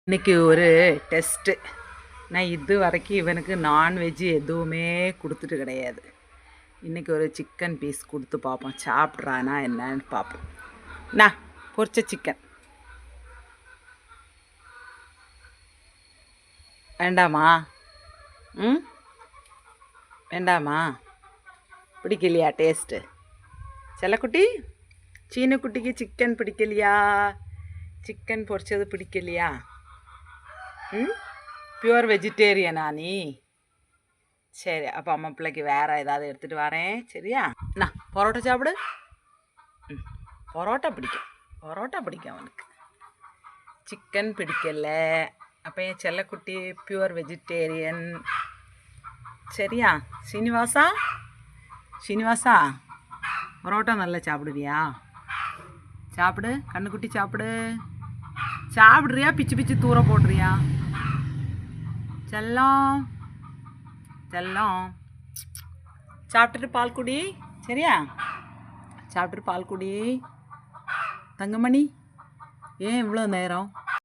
இன்றைக்கி ஒரு டெஸ்ட்டு. நான் இது வரைக்கும் இவனுக்கு நான்வெஜ்ஜு எதுவுமே கொடுத்துட்டு கிடையாது. இன்றைக்கி ஒரு சிக்கன் பீஸ் கொடுத்து பார்ப்போம், சாப்பிட்றானா என்னன்னு பார்ப்போம். நான் பொரிச்ச சிக்கன் வேண்டாமா? வேண்டாமா? பிடிக்கலையா டேஸ்ட்டு? செல்லக்குட்டி, சீனக்குட்டிக்கு சிக்கன் பிடிக்கலையா? சிக்கன் பொரிச்சது பிடிக்கலையா? பியூர் வெஜிடேரியனா நீ? சரி, அப்போ அம்மா பிள்ளைக்கு வேறு ஏதாவது எடுத்துகிட்டு வரேன், சரியா? நான் பரோட்டா சாப்பிடு. பரோட்டா பிடிக்கும் அவனுக்கு. சிக்கன் பிடிக்கல. அப்போ என் செல்லக்குட்டி பியூர் வெஜிடேரியன், சரியா? சீனிவாசா, பரோட்டா நல்லா சாப்பிடுவியா? சாப்பிடு கண்ணுக்குட்டி, சாப்பிட்றியா? பிச்சு தூர போடுறியா? செல்லம் சாப்பிட்டுட்டு பால் குடி, சரியா? சாப்பிட்டுட்டு பால் குடி. தங்கமணி, ஏன் இவ்வளோ நேரம்?